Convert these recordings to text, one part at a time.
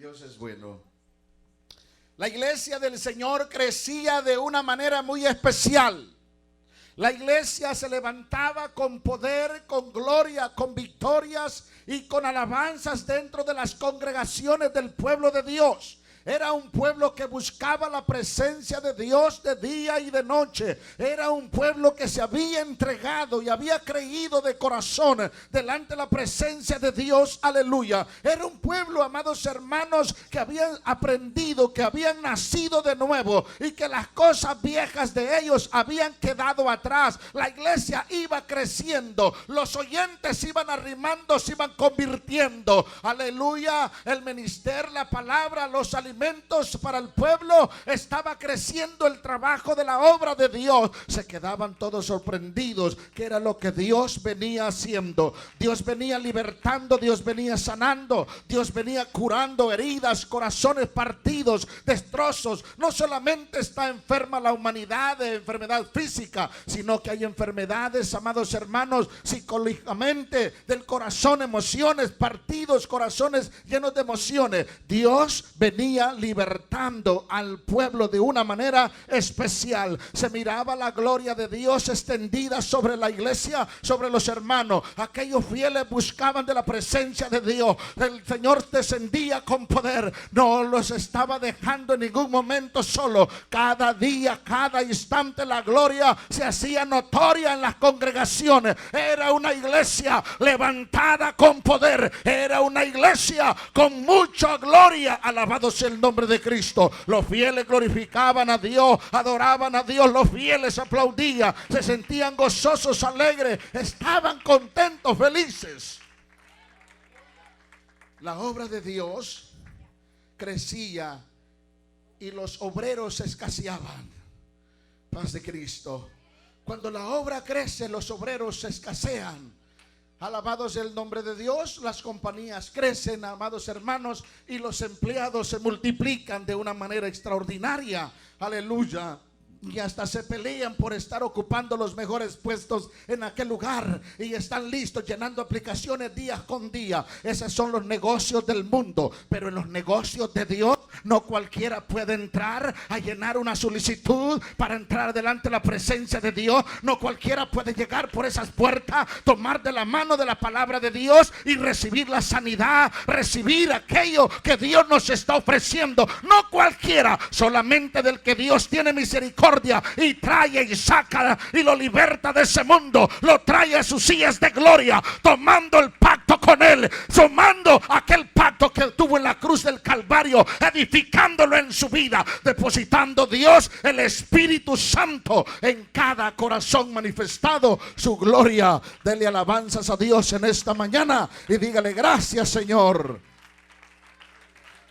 Dios es bueno. La iglesia del Señor crecía de una manera muy especial. La iglesia se levantaba con poder, con gloria, con victorias y con alabanzas dentro de las congregaciones del pueblo de Dios. Era un pueblo que buscaba la presencia de Dios de día y de noche. Era un pueblo que se había entregado y había creído de corazón delante de la presencia de Dios. Aleluya. Era un pueblo, amados hermanos, que habían aprendido, que habían nacido de nuevo y que las cosas viejas de ellos habían quedado atrás. La iglesia iba creciendo. Los oyentes iban arrimando, se iban convirtiendo. Aleluya. El ministerio, la palabra, los alimentos para el pueblo estaba creciendo. El trabajo de la obra de Dios. Se quedaban todos sorprendidos que era lo que Dios venía haciendo. Dios venía libertando, Dios venía sanando, Dios venía curando heridas, corazones partidos, destrozos. No solamente está enferma la humanidad de enfermedad física, sino que hay enfermedades, amados hermanos, psicológicamente del corazón, emociones partidos, corazones llenos de emociones. Dios venía libertando al pueblo de una manera especial. Se miraba la gloria de Dios extendida sobre la iglesia, sobre los hermanos. Aquellos fieles buscaban de la presencia de Dios. El Señor descendía con poder. No los estaba dejando en ningún momento solo. Cada día, cada instante la gloria se hacía notoria en las congregaciones. Era una iglesia levantada con poder. Era una iglesia con mucha gloria. Alabado sea el nombre de Cristo. Los fieles glorificaban a Dios, adoraban a Dios. Los fieles aplaudían, se sentían gozosos, alegres, estaban contentos, felices. La obra de Dios crecía y los obreros escaseaban. Paz de Cristo. Cuando la obra crece, los obreros escasean. Alabados el nombre de Dios. Las compañías crecen, amados hermanos, y los empleados se multiplican de una manera extraordinaria. Aleluya. Y hasta se pelean por estar ocupando los mejores puestos en aquel lugar. Y están listos llenando aplicaciones día con día. Esos son los negocios del mundo. Pero en los negocios de Dios no cualquiera puede entrar a llenar una solicitud para entrar delante de la presencia de Dios. No cualquiera puede llegar por esas puertas, tomar de la mano de la palabra de Dios y recibir la sanidad, recibir aquello que Dios nos está ofreciendo. No cualquiera, solamente del que Dios tiene misericordia y trae y saca y lo liberta de ese mundo, lo trae a sus sillas de gloria, tomando el pacto con él, tomando aquel pacto que tuvo en la cruz del Calvario, edificándolo en su vida, depositando Dios el Espíritu Santo en cada corazón, manifestado su gloria. Dele alabanzas a Dios en esta mañana y dígale gracias, Señor.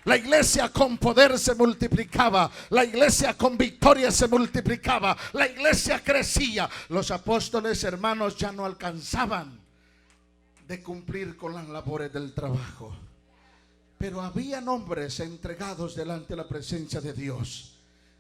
La iglesia con poder se multiplicaba. La iglesia con victoria se multiplicaba. La iglesia crecía. Los apóstoles, hermanos, ya no alcanzaban de cumplir con las labores del trabajo. Pero habían hombres entregados delante de la presencia de Dios.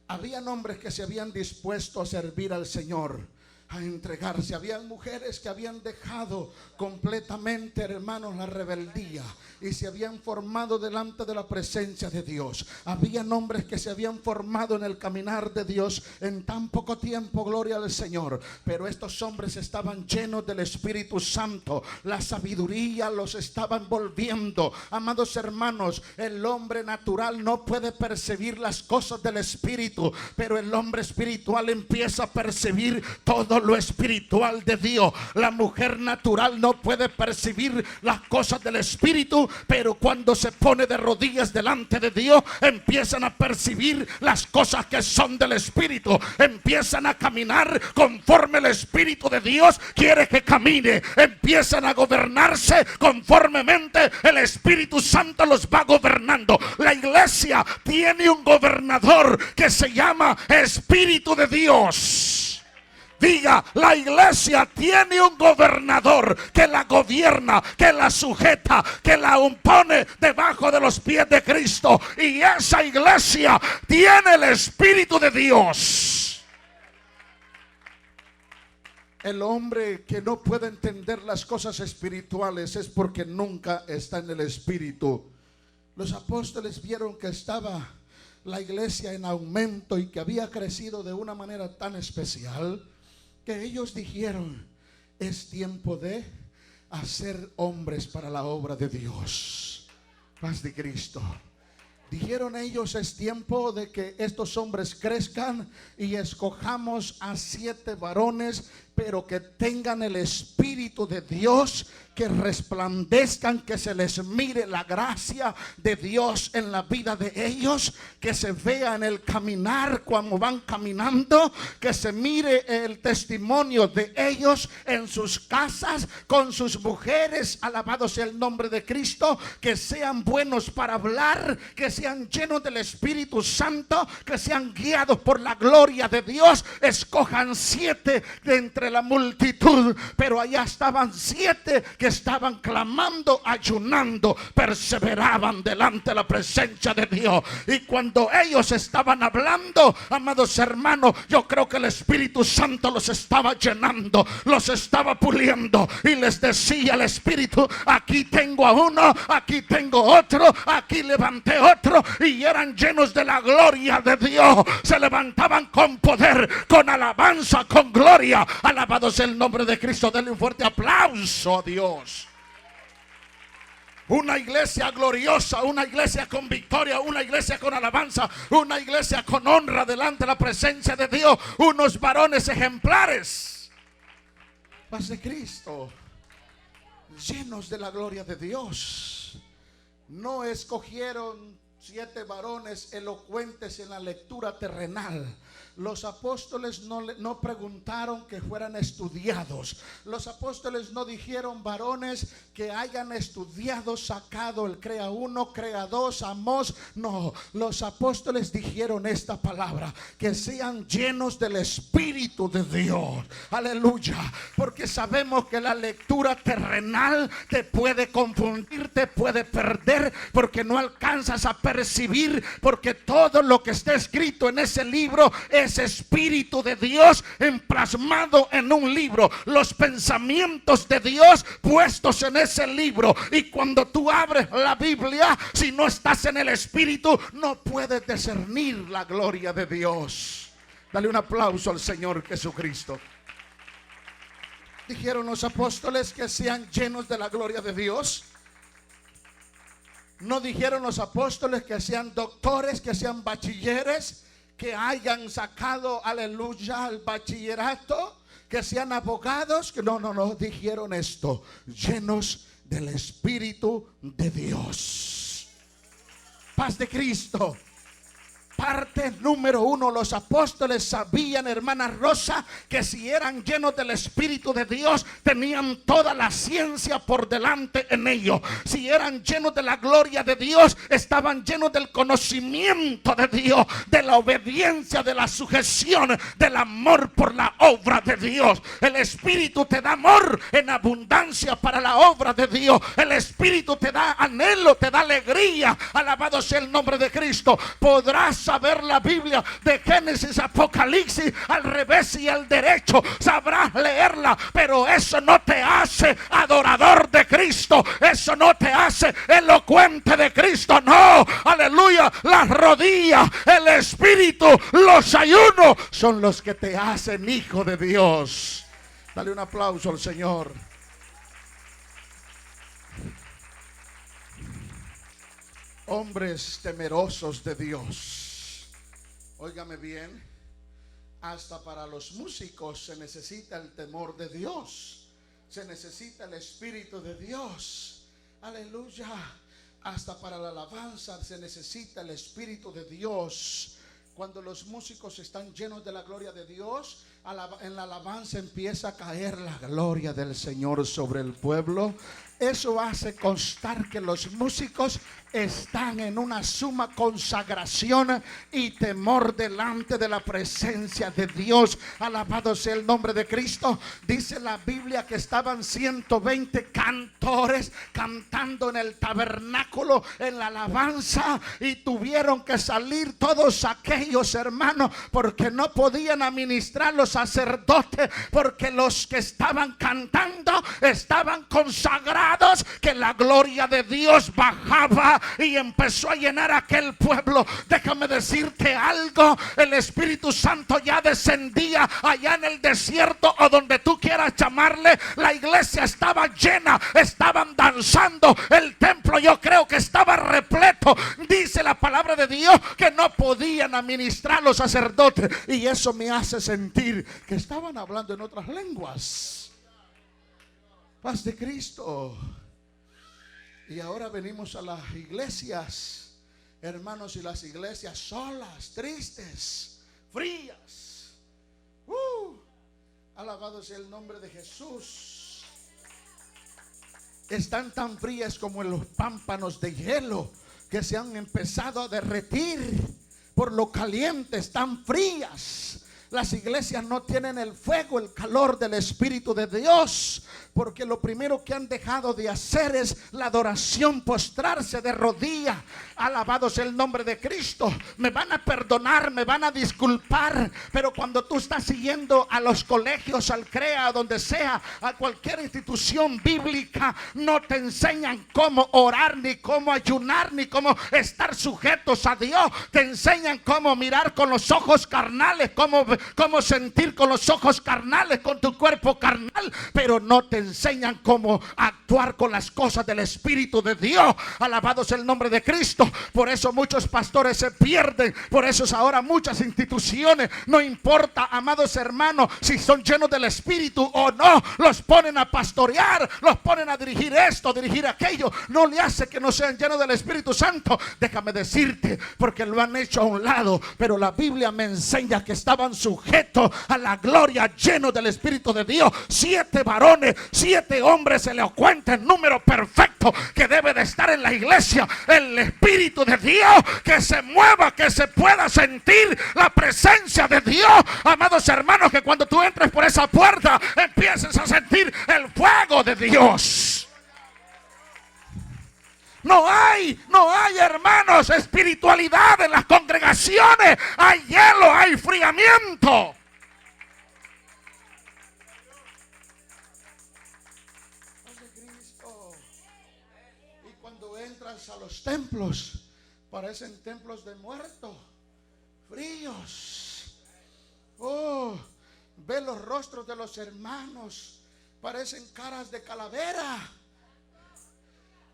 Habían hombres que se habían dispuesto a servir al Señor, a entregarse. Habían mujeres que habían dejado completamente, hermanos, la rebeldía y se habían formado delante de la presencia de Dios. Habían hombres que se habían formado en el caminar de Dios en tan poco tiempo, gloria al Señor. Pero estos hombres estaban llenos del Espíritu Santo. La sabiduría los estaba envolviendo. Amados hermanos, el hombre natural no puede percibir las cosas del Espíritu, pero el hombre espiritual empieza a percibir todo lo espiritual de Dios. La mujer natural no puede percibir las cosas del Espíritu, pero cuando se pone de rodillas delante de Dios, empiezan a percibir las cosas que son del Espíritu. Empiezan a caminar conforme el Espíritu de Dios quiere que camine. Empiezan a gobernarse conformemente el Espíritu Santo los va gobernando. La iglesia tiene un gobernador que se llama Espíritu de Dios. Diga, la iglesia tiene un gobernador que la gobierna, que la sujeta, que la pone debajo de los pies de Cristo. Y esa iglesia tiene el Espíritu de Dios. El hombre que no puede entender las cosas espirituales es porque nunca está en el Espíritu. Los apóstoles vieron que estaba la iglesia en aumento y que había crecido de una manera tan especial, que ellos dijeron: es tiempo de hacer hombres para la obra de Dios. Paz de Cristo. Dijeron ellos: es tiempo de que estos hombres crezcan y escojamos a 7 varones, pero que tengan el Espíritu de Dios, que resplandezcan, que se les mire la gracia de Dios en la vida de ellos, que se vea en el caminar cuando van caminando, que se mire el testimonio de ellos en sus casas, con sus mujeres, alabado sea el nombre de Cristo, que sean buenos para hablar, que sean llenos del Espíritu Santo, que sean guiados por la gloria de Dios. Escojan 7 de entre la multitud, pero allá estaban 7 que estaban clamando, ayunando, perseveraban delante de la presencia de Dios. Y cuando ellos estaban hablando, amados hermanos, yo creo que el Espíritu Santo los estaba llenando, los estaba puliendo, y les decía el Espíritu: aquí tengo a uno, aquí tengo otro, aquí levanté otro. Y eran llenos de la gloria de Dios, se levantaban con poder, con alabanza, con gloria. Alabado sea el nombre de Cristo. Denle un fuerte aplauso a Dios. Una iglesia gloriosa, una iglesia con victoria, una iglesia con alabanza, una iglesia con honra delante de la presencia de Dios. Unos varones ejemplares, paz de Cristo, llenos de la gloria de Dios. No escogieron 7 varones elocuentes en la lectura terrenal. Los apóstoles no preguntaron que fueran estudiados. Los apóstoles no dijeron varones que hayan estudiado, sacado el crea 1, crea 2, Amós. No, los apóstoles dijeron esta palabra: que sean llenos del Espíritu de Dios. Aleluya. Porque sabemos que la lectura terrenal te puede confundir, te puede perder, porque no alcanzas a percibir, porque todo lo que está escrito en ese libro es Espíritu de Dios emplasmado en un libro, los pensamientos de Dios puestos en ese libro. Y cuando tú abres la Biblia, si no estás en el Espíritu, no puedes discernir la gloria de Dios. Dale un aplauso al Señor Jesucristo. Dijeron los apóstoles que sean llenos de la gloria de Dios. No dijeron los apóstoles que sean doctores, que sean bachilleres, que hayan sacado, aleluya, el bachillerato, que sean abogados. No, dijeron esto: llenos del Espíritu de Dios. Paz de Cristo. Parte número 1, los apóstoles sabían, hermana Rosa, que si eran llenos del Espíritu de Dios, tenían toda la ciencia por delante en ellos. Si eran llenos de la gloria de Dios, estaban llenos del conocimiento de Dios, de la obediencia, de la sujeción, del amor por la obra de Dios. El Espíritu te da amor en abundancia para la obra de Dios. El Espíritu te da anhelo, te da alegría. Alabado sea el nombre de Cristo. Podrás saber la Biblia de Génesis, Apocalipsis al revés y al derecho, sabrás leerla, pero eso no te hace adorador de Cristo, eso no te hace elocuente de Cristo. No, aleluya. Las rodillas, el Espíritu, los ayunos son los que te hacen hijo de Dios. Dale un aplauso al Señor. Hombres temerosos de Dios. Óigame bien, hasta para los músicos se necesita el temor de Dios, se necesita el Espíritu de Dios. Aleluya. Hasta para la alabanza se necesita el Espíritu de Dios. Cuando los músicos están llenos de la gloria de Dios, en la alabanza empieza a caer la gloria del Señor sobre el pueblo. Eso hace constar que los músicos están en una suma consagración y temor delante de la presencia de Dios. Alabado sea el nombre de Cristo. Dice la Biblia que estaban 120 cantores cantando en el tabernáculo en la alabanza, y tuvieron que salir todos aquellos ellos, hermano, porque no podían administrar los sacerdotes, porque los que estaban cantando estaban consagrados, que la gloria de Dios bajaba y empezó a llenar aquel pueblo. Déjame decirte algo, el Espíritu Santo ya descendía allá en el desierto, o donde tú quieras llamarle. La iglesia estaba llena, estaban danzando, el templo yo creo que estaba repleto. Dice la palabra de Dios que no podían administrar los sacerdotes, y eso me hace sentir que estaban hablando en otras lenguas. Paz de Cristo. Y ahora venimos a las iglesias, hermanos, y las iglesias solas, tristes, frías. Alabado sea el nombre de Jesús. Están tan frías como en los pámpanos de hielo que se han empezado a derretir por lo caliente. Están frías. Las iglesias no tienen el fuego, el calor del Espíritu de Dios, porque lo primero que han dejado de hacer es la adoración, postrarse de rodillas. Alabado sea el nombre de Cristo. Me van a perdonar, me van a disculpar, pero cuando tú estás siguiendo a los colegios, al CREA, a donde sea, a cualquier institución bíblica, no te enseñan cómo orar, ni cómo ayunar, ni cómo estar sujetos a Dios. Te enseñan cómo mirar con los ojos carnales, cómo sentir con los ojos carnales, con tu cuerpo carnal, pero no te enseñan cómo actuar con las cosas del Espíritu de Dios. Alabado sea el nombre de Cristo. Por eso muchos pastores se pierden. Por eso es ahora muchas instituciones, no importa, amados hermanos, si son llenos del Espíritu o no, los ponen a pastorear, los ponen a dirigir esto, dirigir aquello. No le hace que no sean llenos del Espíritu Santo. Déjame decirte, porque lo han hecho a un lado, pero la Biblia me enseña que estaban sujetos a la gloria, llenos del Espíritu de Dios. 7 varones, 7 hombres elocuentes, número perfecto que debe de estar en la iglesia. El Espíritu de Dios, que se mueva, que se pueda sentir la presencia de Dios. Amados hermanos, que cuando tú entres por esa puerta empieces a sentir el fuego de Dios. No hay, hermanos, espiritualidad en las congregaciones. Hay hielo, hay enfriamiento. Y cuando entras a los templos, parecen templos de muertos, fríos. Ve los rostros de los hermanos, parecen caras de calavera.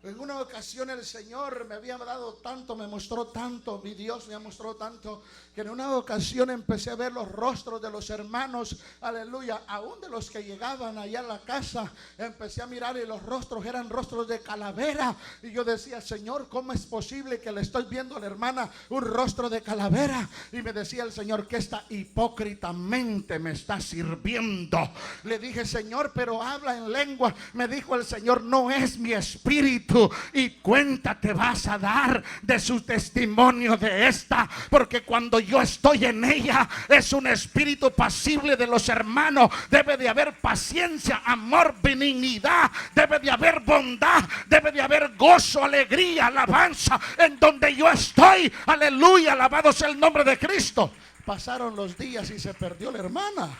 En una ocasión el Señor me había dado tanto, me mostró tanto, mi Dios me mostró tanto, que en una ocasión empecé a ver los rostros de los hermanos, aleluya, aún de los que llegaban allá a la casa, empecé a mirar y los rostros eran rostros de calavera. Y yo decía, Señor, ¿cómo es posible que le estoy viendo a la hermana un rostro de calavera? Y me decía el Señor, que esta hipócritamente me está sirviendo. Le dije, Señor, pero habla en lengua. Me dijo el Señor, no es mi espíritu. Y cuenta te vas a dar de su testimonio de esta, porque cuando yo estoy en ella es un espíritu pasible de los hermanos. Debe de haber paciencia, amor, benignidad, debe de haber bondad, debe de haber gozo, alegría, alabanza en donde yo estoy. Aleluya, alabado sea el nombre de Cristo. Pasaron los días y se perdió la hermana.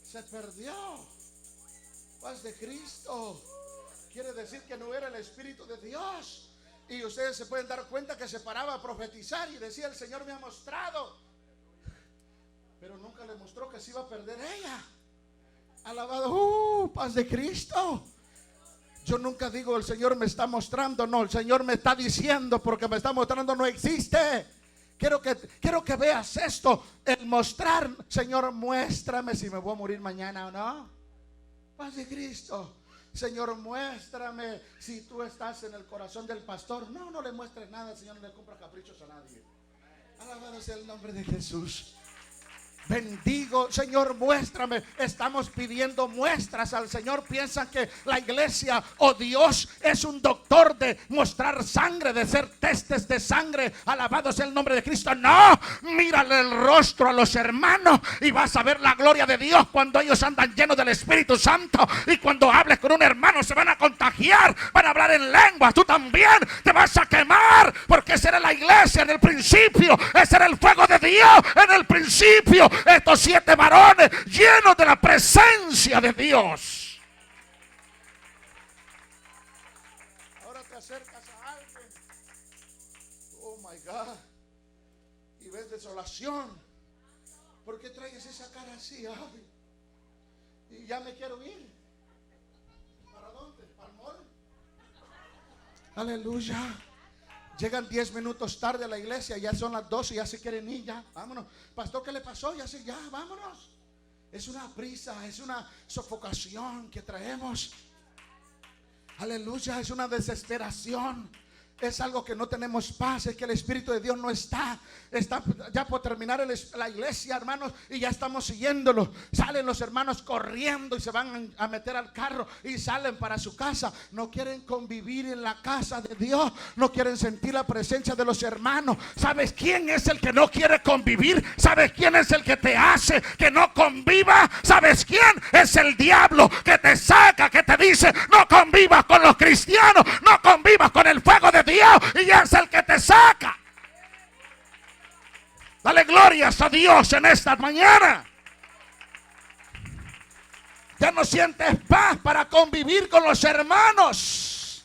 Se perdió. Paz de Cristo. Quiere decir que no era el Espíritu de Dios. Y ustedes se pueden dar cuenta que se paraba a profetizar y decía, el Señor me ha mostrado, pero nunca le mostró que se iba a perder ella. Alabado, paz de Cristo. Yo nunca digo el Señor me está mostrando. No, el Señor me está diciendo, porque me está mostrando no existe. Quiero que veas esto. El mostrar, Señor, muéstrame si me voy a morir mañana o no. Paz de Cristo. Señor, muéstrame si tú estás en el corazón del pastor. No le muestres nada. El Señor no le compra caprichos a nadie. Alabado sea el nombre de Jesús. Bendigo, Señor, muéstrame. Estamos pidiendo muestras al Señor. Piensan que la iglesia o Dios es un doctor de mostrar sangre, de ser testes de sangre. Alabado sea el nombre de Cristo. No, mírale el rostro a los hermanos y vas a ver la gloria de Dios cuando ellos andan llenos del Espíritu Santo. Y cuando hables con un hermano se van a contagiar, van a hablar en lenguas. Tú también te vas a quemar, porque esa era la iglesia en el principio. Ese era el fuego de Dios en el principio. Estos 7 varones llenos de la presencia de Dios. Ahora te acercas a alguien, oh my God, y ves desolación. ¿Por qué traes esa cara así? Ay, y ya me quiero ir. ¿Para dónde? ¿Al mall? Aleluya. Llegan 10 minutos tarde a la iglesia, ya son las 12, ya se quieren ir, ya, vámonos. Pastor, ¿qué le pasó? Ya, vámonos. Es una prisa, es una sofocación que traemos. Aleluya, es una desesperación. Es algo que no tenemos paz, es que el Espíritu de Dios no está ya por terminar la iglesia, hermanos, y ya estamos siguiéndolo. Salen los hermanos corriendo y se van a meter al carro y salen para su casa. No quieren convivir en la casa de Dios, no quieren sentir la presencia de los hermanos. ¿Sabes quién es el que no quiere convivir? ¿Sabes quién es el que te hace que no conviva? ¿Sabes quién? Es el diablo que te saca, que te dice: no convivas con los cristianos, no convivas con el fuego de Dios, y es el que te saca. Dale glorias a Dios en esta mañana. Ya no sientes paz para convivir con los hermanos.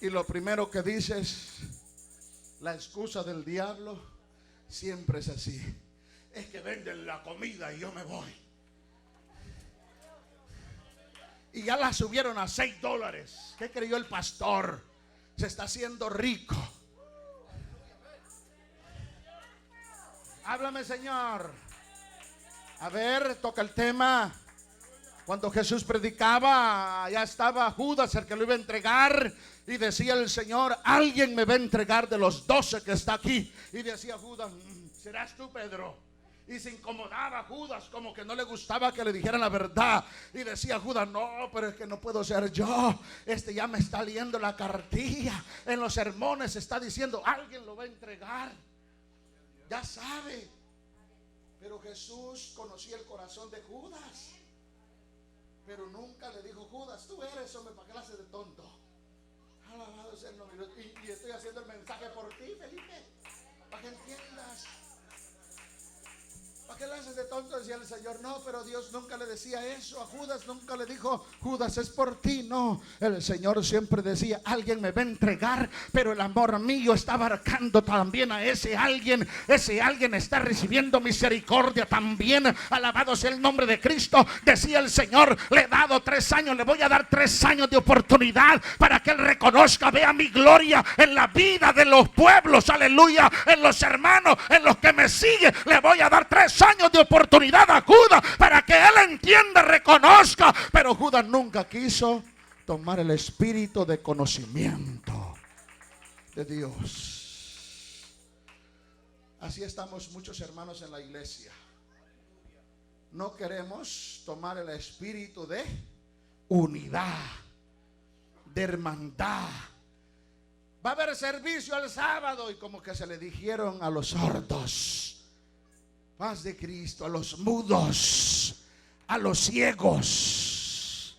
Y lo primero que dices, la excusa del diablo siempre es así: es que venden la comida y yo me voy. Y ya la subieron a $6. ¿Qué creyó el pastor? Se está haciendo rico. Háblame, Señor. A ver, toca el tema. Cuando Jesús predicaba, ya estaba Judas, el que lo iba a entregar. Y decía el Señor: alguien me va a entregar de los 12 que está aquí. Y decía Judas: ¿serás tú, Pedro? Y se incomodaba Judas, como que no le gustaba que le dijeran la verdad. Y decía Judas: no, pero es que no puedo ser yo. Ya me está leyendo la cartilla. En los sermones está diciendo: alguien lo va a entregar. Ya sabe. Pero Jesús conocía el corazón de Judas. Pero nunca le dijo: Judas, tú eres hombre, ¿para qué le haces de tonto? Alabado sea el nombre. Y estoy haciendo el mensaje por ti, Felipe, para que entiendas. ¿Para qué le haces de tonto? Decía el Señor. No, pero Dios nunca le decía eso a Judas. Nunca le dijo: Judas, es por ti. No, el Señor siempre decía: alguien me va a entregar, pero el amor mío está abarcando también a ese alguien. Ese alguien está recibiendo misericordia también. Alabado sea el nombre de Cristo. Decía el Señor: le he dado 3 años, le voy a dar 3 años de oportunidad para que él reconozca, vea mi gloria en la vida de los pueblos. Aleluya. En los hermanos, en los que me siguen, le voy a dar 3 años de oportunidad a Judas para que él entienda, reconozca. Pero Judas nunca quiso tomar el espíritu de conocimiento de Dios. Así estamos muchos hermanos en la iglesia. No queremos tomar el espíritu de unidad, de hermandad. Va a haber servicio el sábado, y como que se le dijeron a los sordos: paz de Cristo, a los mudos, a los ciegos.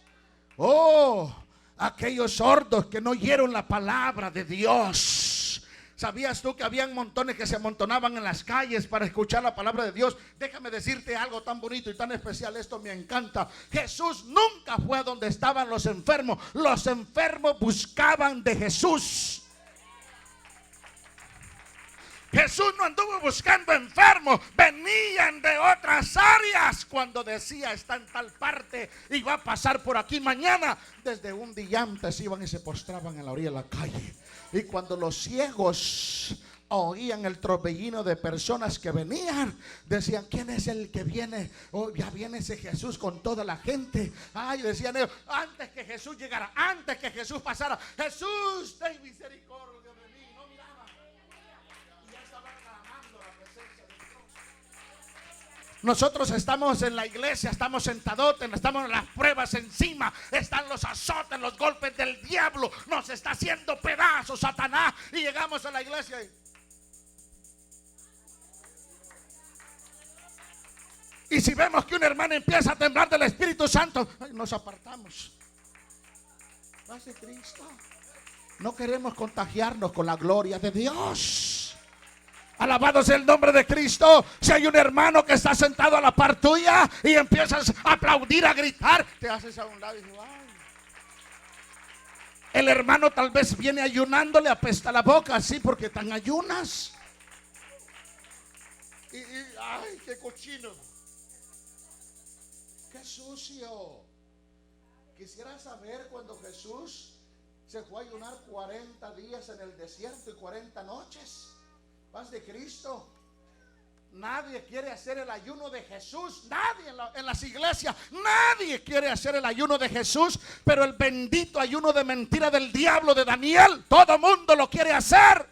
Oh, aquellos sordos que no oyeron la palabra de Dios. ¿Sabías tú que habían montones que se amontonaban en las calles para escuchar la palabra de Dios? Déjame decirte algo tan bonito y tan especial. Esto me encanta. Jesús nunca fue a donde estaban los enfermos. Los enfermos buscaban de Jesús. Jesús no anduvo buscando enfermos, venían de otras áreas. Cuando decía: está en tal parte y va a pasar por aquí mañana, desde un día antes iban y se postraban en la orilla de la calle. Y cuando los ciegos oían el torbellino de personas que venían, decían: ¿quién es el que viene? Oh, ya viene ese Jesús con toda la gente. Ay, decían ellos, antes que Jesús llegara, antes que Jesús pasara: Jesús, ten misericordia de mí. No miraban. Y ya estaban clamando la presencia de Dios. Nosotros estamos en la iglesia, estamos sentados, estamos en las pruebas encima, están los azotes, los golpes del diablo, nos está haciendo pedazos Satanás, y llegamos a la iglesia y si vemos que un hermano empieza a temblar del Espíritu Santo, nos apartamos. Paz de Cristo. No queremos contagiarnos con la gloria de Dios. Alabado sea el nombre de Cristo. Si hay un hermano que está sentado a la par tuya y empiezas a aplaudir, a gritar, te haces a un lado y dices, ay. El hermano tal vez viene ayunando, le apesta la boca así porque están ayunas. Ay, qué cochino, qué sucio. Quisiera saber cuando Jesús se fue a ayunar 40 días en el desierto y 40 noches. Paz de Cristo. Nadie quiere hacer el ayuno de Jesús. Nadie en las iglesias. Nadie quiere hacer el ayuno de Jesús. Pero el bendito ayuno de mentira del diablo de Daniel, todo mundo lo quiere hacer.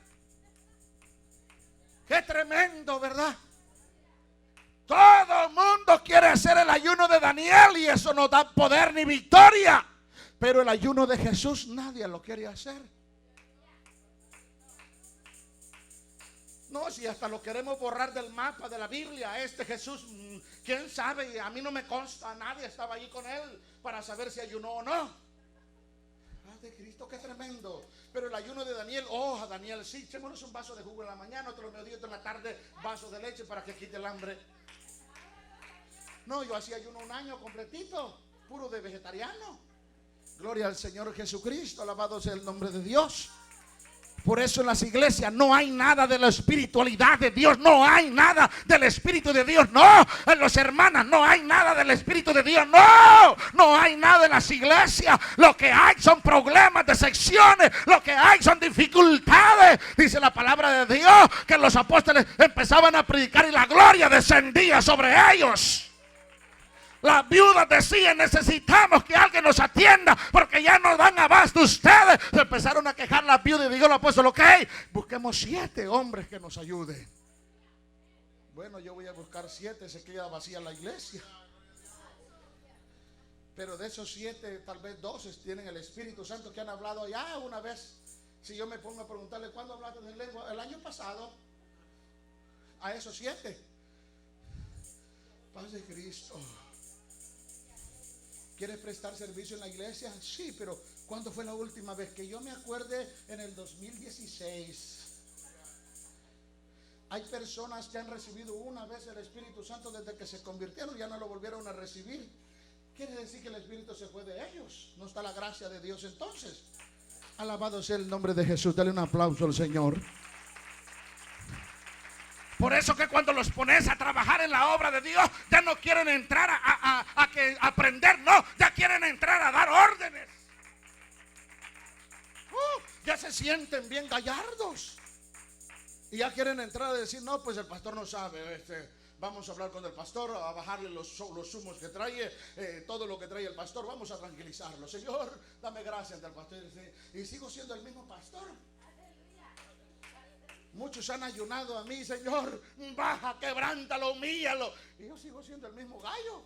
Qué tremendo, ¿verdad? Todo mundo quiere hacer el ayuno de Daniel y eso no da poder ni victoria. Pero el ayuno de Jesús nadie lo quiere hacer. No, si hasta lo queremos borrar del mapa de la Biblia. Este Jesús, quién sabe, a mí no me consta, nadie estaba allí con él para saber si ayunó o no. De Cristo, qué tremendo. Pero el ayuno de Daniel, a Daniel, sí, echémonos un vaso de jugo en la mañana, otro mediodía, otro en la tarde, vaso de leche para que quite el hambre. No, yo hacía ayuno un año completito, puro de vegetariano. Gloria al Señor Jesucristo, alabado sea el nombre de Dios. Por eso en las iglesias no hay nada de la espiritualidad de Dios. No hay nada del Espíritu de Dios. No, en las hermanas no hay nada del Espíritu de Dios. No, no hay nada en las iglesias. Lo que hay son problemas, decepciones. Lo que hay son dificultades. Dice la palabra de Dios que los apóstoles empezaban a predicar y la gloria descendía sobre ellos. Las viudas decían, necesitamos que alguien nos atienda porque ya no dan abasto ustedes. Se empezaron a quejar las viudas y dijo el apóstol, ok, busquemos 7 hombres que nos ayuden. Bueno, yo voy a buscar 7, se queda vacía la iglesia. Pero de esos 7, tal vez 2 tienen el Espíritu Santo que han hablado ya una vez. Si yo me pongo a preguntarle, ¿cuándo hablaste en lengua? El año pasado. A esos 7. Paz de Cristo. ¿Quieres prestar servicio en la iglesia? Sí, pero ¿cuándo fue la última vez? Que yo me acuerde, en el 2016. Hay personas que han recibido una vez el Espíritu Santo desde que se convirtieron, ya no lo volvieron a recibir. Quiere decir que el Espíritu se fue de ellos. No está la gracia de Dios entonces. Alabado sea el nombre de Jesús. Dale un aplauso al Señor. Por eso que cuando los pones a trabajar en la obra de Dios, ya no quieren entrar a aprender, no, ya quieren entrar a dar órdenes. Ya se sienten bien gallardos. Y ya quieren entrar a decir, no, pues el pastor no sabe, vamos a hablar con el pastor, a bajarle los zumos que trae, todo lo que trae el pastor, vamos a tranquilizarlo. Señor, dame gracia ante el pastor. Y sigo siendo el mismo pastor. Muchos han ayunado a mí, Señor, baja, quebrántalo, humíllalo. Y yo sigo siendo el mismo gallo.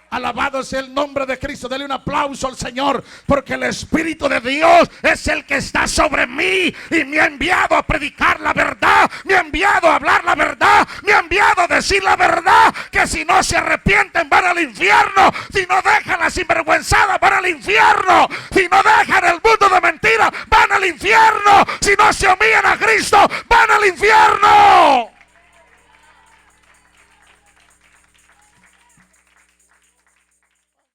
Alabado sea el nombre de Cristo. Dele un aplauso al Señor, porque el Espíritu de Dios es el que está sobre mí y me ha enviado a predicar la verdad, me ha enviado a hablar la verdad, me ha enviado a decir la verdad, que si no se arrepienten van al infierno, si no dejan la sinvergüenzada van al infierno, si no dejan el mundo de mentira van al infierno, si no se humillan a Cristo van al infierno.